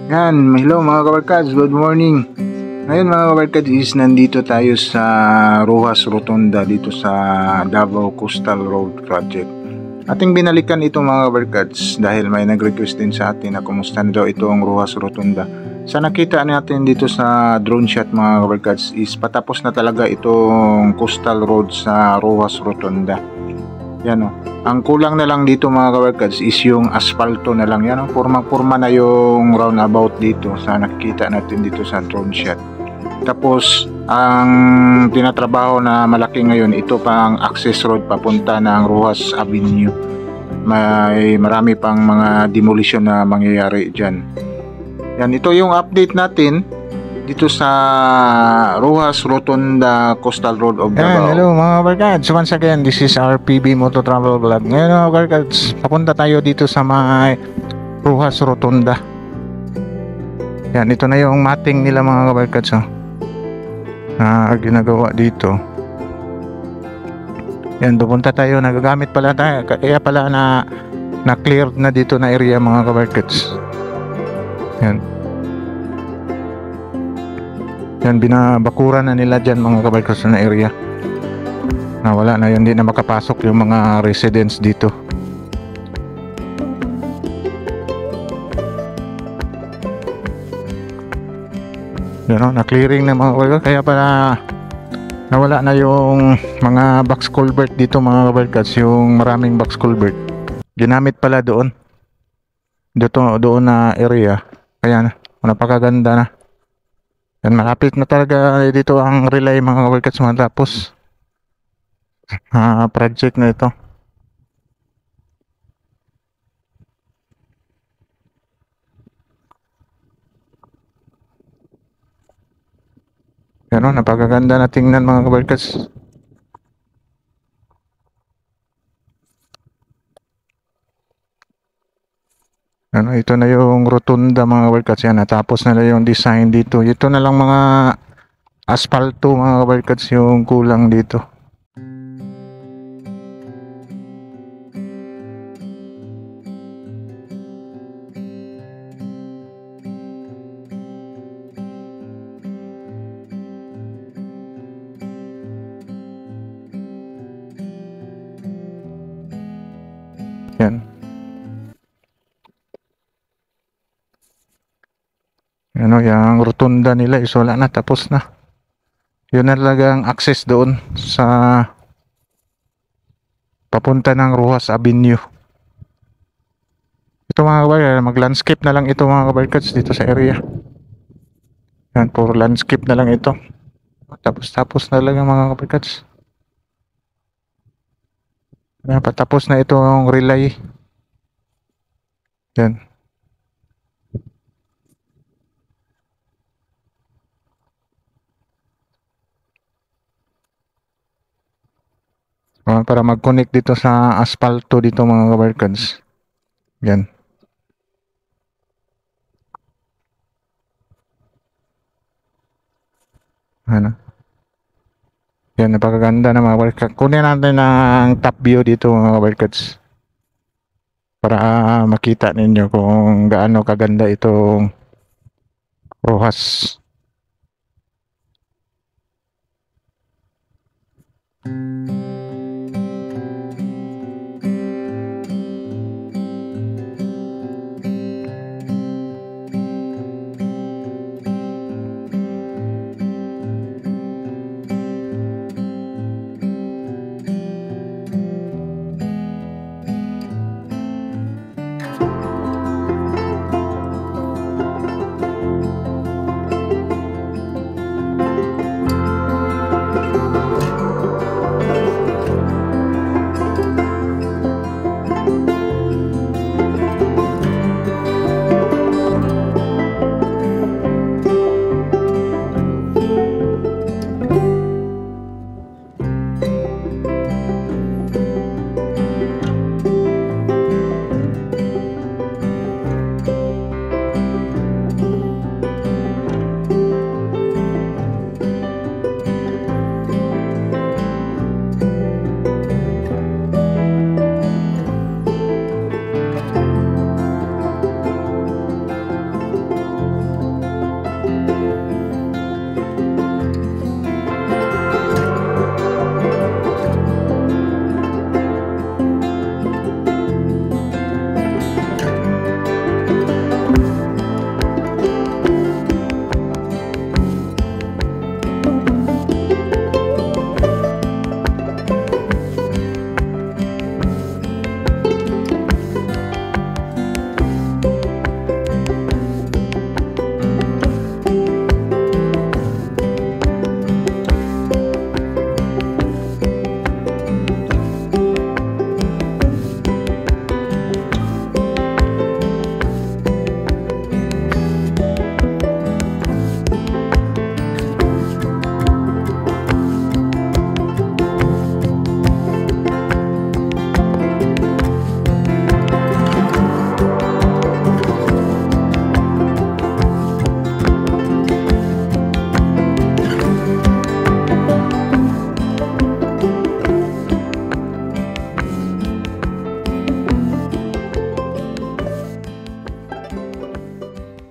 Hello mga kabarkads, good morning. Ngayon mga kabarkads is nandito tayo sa Rojas Rotonda dito sa Davao Coastal Road Project. Ating binalikan ito mga kabarkads dahil may nag-request din sa atin na kumusta na daw itong Rojas Rotonda. Sa nakita natin dito sa drone shot mga kabarkads is patapos na talaga itong Coastal Road sa Rojas Rotonda. Yan o. Ang kulang na lang dito mga kabarkads is yung asfalto na lang. Yan o. Purma na yung roundabout dito sa nakikita natin dito sa drone shot. Tapos ang tinatrabaho na malaki ngayon, ito pang access road papunta ng Rojas Avenue. Marami pang mga demolition na mangyayari dyan. Yan, ito yung update natin dito sa Rojas Rotonda Coastal Road of Davao. Hello mga barkads, once again this is our PB Moto Travel Vlog. Ngayon mga barkads, papunta tayo dito sa mga Rojas Rotonda. Yan, ito na yung mating nila mga barkads na ginagawa dito. Yan, pupunta tayo, nagagamit pala tayo, kaya pala na cleared na dito na area mga barkads. Yan, binabakuran na nila dyan mga kabarkads na area na wala na yun, hindi na makapasok yung mga residents dito. Yan na clearing na mga kabarkads, kaya pala nawala na yung mga box culvert dito mga kabarkads, yung maraming box culvert ginamit pala doon na area, kaya napakaganda na. Yan, malapit na talaga dito ang relay mga kabarkads matapos project na ito. Yan o, napakaganda na tingnan mga kabarkads. Ano, ito na yung rotunda mga kabarkads. Yan, natapos na yung design dito. Ito na lang mga asfalto mga kabarkads yung kulang dito. Yan. Ano, yung rotunda nila is wala na, tapos na. Yun na talagang access doon sa papunta ng Rojas Avenue. Ito mga kabarkads, mag-landscape na lang ito mga kabarkads dito sa area. Yan, for landscape na lang ito. Tapos na lang mga kabarkads. Yan, patapos na itong relay. Yan. Para mag-connect dito sa asfalto dito mga kabarkads. Yan. Ano? Yan, napakaganda na mga kabarkads. Kunin natin ang top view dito mga kabarkads para makita ninyo kung gaano kaganda itong Rojas.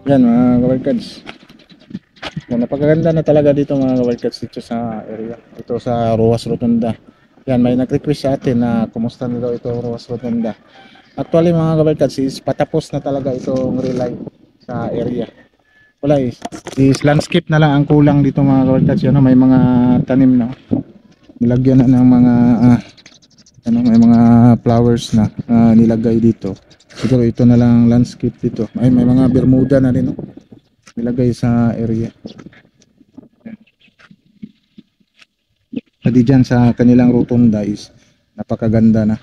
Yan mga kabarkads. Yan, napakaganda na talaga dito mga kabarkads dito sa area. Ito sa Rojas Rotunda. Yan, may nag-request sa atin na kumusta na daw ito Rojas Rotunda. Actually mga kabarkads is patapos na talaga itong relay sa area. Wala is landscape na lang ang kulang dito mga kabarkads. Yan, may mga tanim na. Nilagyan na ng mga may mga flowers na nilagay dito. Siguro ito na lang landscape dito. May mga bermuda na rin nilagay sa area. Pati dyan sa kanilang rotunda is napakaganda na.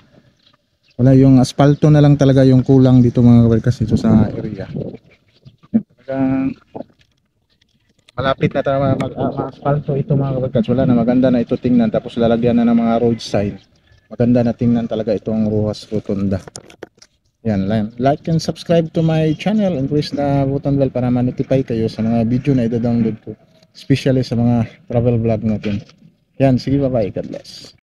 Wala, yung asfalto na lang talaga yung kulang dito mga kabarkas dito sa area. Talagang malapit na talaga mag-asfalto ito mga kabarkas. Wala na, maganda na ito tingnan. Tapos lalagyan na ng mga road sign. Maganda na tingnan talaga itong Rojas Rotunda. Yan, like and subscribe to my channel and press the button bell para ma-notify kayo sa mga video na ida-download ko, especially sa mga travel vlog natin. Yan, sige, bye bye, God bless.